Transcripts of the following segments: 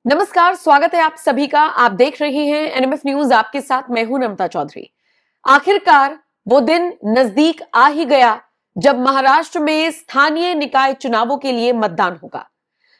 नमस्कार, स्वागत है आप सभी का। आप देख रहे हैं एनएमएफ न्यूज, आपके साथ मैं हूं नमता चौधरी। आखिरकार वो दिन नजदीक आ ही गया जब महाराष्ट्र में स्थानीय निकाय चुनावों के लिए मतदान होगा।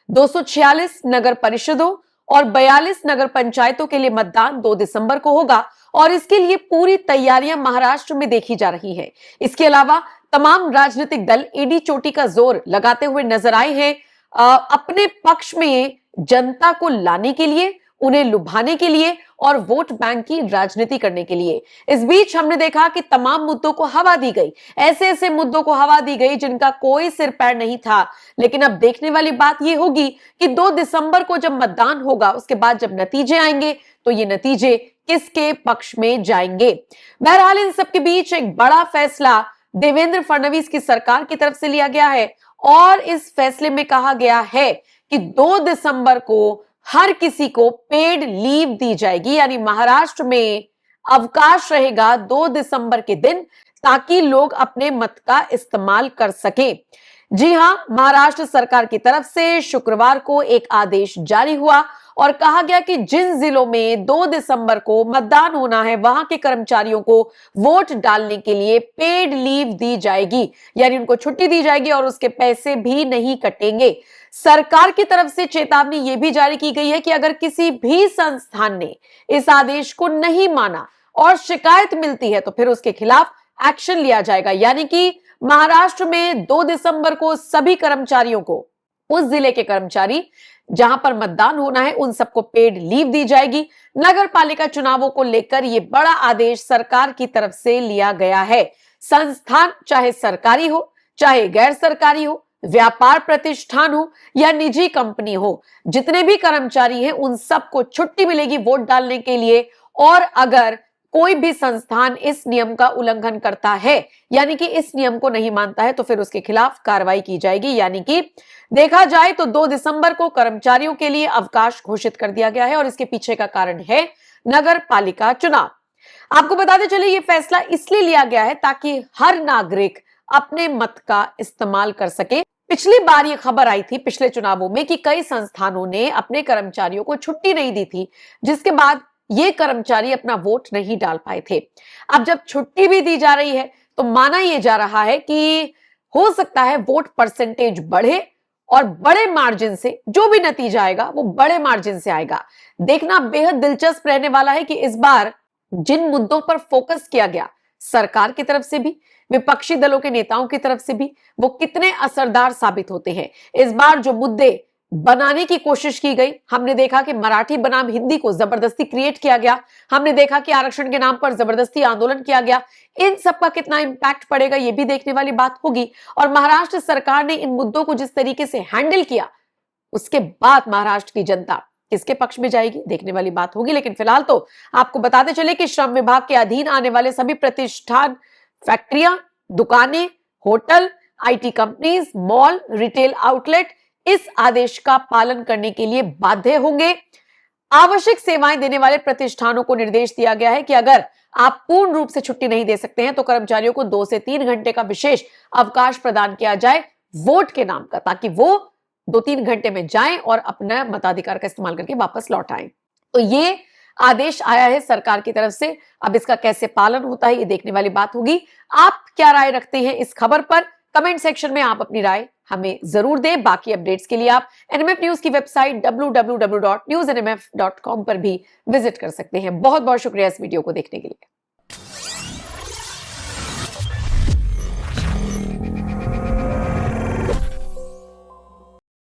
246 नगर परिषदों और 42 नगर पंचायतों के लिए मतदान 2 दिसंबर को होगा और इसके लिए पूरी तैयारियां महाराष्ट्र में देखी जा रही हैं। इसके अलावा तमाम राजनीतिक दल एडी चोटी का जोर लगाते हुए नजर आए हैं अपने पक्ष में जनता को लाने के लिए, उन्हें लुभाने के लिए और वोट बैंक की राजनीति करने के लिए। इस बीच हमने देखा कि तमाम मुद्दों को हवा दी गई, ऐसे ऐसे मुद्दों को हवा दी गई जिनका कोई सिर पैर नहीं था। लेकिन अब देखने वाली बात यह होगी कि 2 दिसंबर को जब मतदान होगा, उसके बाद जब नतीजे आएंगे तो ये नतीजे किसके पक्ष में जाएंगे। बहरहाल इन सबके बीच एक बड़ा फैसला देवेंद्र फडणवीस की सरकार की तरफ से लिया गया है और इस फैसले में कहा गया है कि 2 दिसंबर को हर किसी को पेड लीव दी जाएगी, यानी महाराष्ट्र में अवकाश रहेगा 2 दिसंबर के दिन, ताकि लोग अपने मत का इस्तेमाल कर सकें। जी हां, महाराष्ट्र सरकार की तरफ से शुक्रवार को एक आदेश जारी हुआ और कहा गया कि जिन जिलों में 2 दिसंबर को मतदान होना है, वहां के कर्मचारियों को वोट डालने के लिए पेड लीव दी जाएगी, यानी उनको छुट्टी दी जाएगी और उसके पैसे भी नहीं कटेंगे। सरकार की तरफ से चेतावनी यह भी जारी की गई है कि अगर किसी भी संस्थान ने इस आदेश को नहीं माना और शिकायत मिलती है तो फिर उसके खिलाफ एक्शन लिया जाएगा। यानी कि महाराष्ट्र में 2 दिसंबर को सभी कर्मचारियों को, उस जिले के कर्मचारी जहां पर मतदान होना है, उन सबको पेड लीव दी जाएगी। नगर पालिका चुनावों को लेकर यह बड़ा आदेश सरकार की तरफ से लिया गया है। संस्थान चाहे सरकारी हो, चाहे गैर सरकारी हो, व्यापार प्रतिष्ठान हो या निजी कंपनी हो, जितने भी कर्मचारी हैं उन सबको छुट्टी मिलेगी वोट डालने के लिए। और अगर कोई भी संस्थान इस नियम का उल्लंघन करता है, यानी कि इस नियम को नहीं मानता है, तो फिर उसके खिलाफ कार्रवाई की जाएगी। यानी कि देखा जाए तो 2 दिसंबर को कर्मचारियों के लिए अवकाश घोषित कर दिया गया है और इसके पीछे का कारण है नगर पालिका चुनाव। आपको बताते चले ये फैसला इसलिए लिया गया है ताकि हर नागरिक अपने मत का इस्तेमाल कर सके। पिछली बार ये खबर आई थी पिछले चुनावों में कि कई संस्थानों ने अपने कर्मचारियों को छुट्टी नहीं दी थी, जिसके बाद ये कर्मचारी अपना वोट नहीं डाल पाए थे। अब जब छुट्टी भी दी जा रही है तो माना यह जा रहा है कि हो सकता है वोट परसेंटेज बढ़े और बड़े मार्जिन से जो भी नतीजा आएगा वो बड़े मार्जिन से आएगा। देखना बेहद दिलचस्प रहने वाला है कि इस बार जिन मुद्दों पर फोकस किया गया, सरकार की तरफ से भी, विपक्षी दलों के नेताओं की तरफ से भी, वो कितने असरदार साबित होते हैं। इस बार जो मुद्दे बनाने की कोशिश की गई, हमने देखा कि मराठी बनाम हिंदी को जबरदस्ती क्रिएट किया गया, हमने देखा कि आरक्षण के नाम पर जबरदस्ती आंदोलन किया गया। इन सब का कितना इंपैक्ट पड़ेगा ये भी देखने वाली बात होगी। और महाराष्ट्र सरकार ने इन मुद्दों को जिस तरीके से हैंडल किया, उसके बाद महाराष्ट्र की जनता किसके पक्ष में जाएगी, देखने वाली बात होगी। लेकिन फिलहाल तो आपको बताते चले कि श्रम विभाग के अधीन आने वाले सभी प्रतिष्ठान, फैक्ट्रियां, दुकानें, hotel, IT companies, mall, retail outlet इस आदेश का पालन करने के लिए बाध्य होंगे। आवश्यक सेवाएं देने वाले प्रतिष्ठानों को निर्देश दिया गया है कि अगर आप पूर्ण रूप से छुट्टी नहीं दे सकते हैं तो कर्मचारियों को 2 से 3 घंटे का विशेष अवकाश प्रदान किया जाए वोट के नाम का, ताकि वो 2-3 घंटे में जाएं और अपना मताधिकार का इस्तेमाल करके वापस लौट आएं। तो ये आदेश आया है सरकार की तरफ से। अब इसका कैसे पालन होता है ये देखने वाली बात होगी। आप क्या राय रखते हैं इस खबर पर? कमेंट सेक्शन में आप अपनी राय हमें जरूर दें। बाकी अपडेट्स के लिए आप एनएमएफ न्यूज की वेबसाइट www.newsnmf.com पर भी विजिट कर सकते हैं। बहुत बहुत शुक्रिया इस वीडियो को देखने के लिए।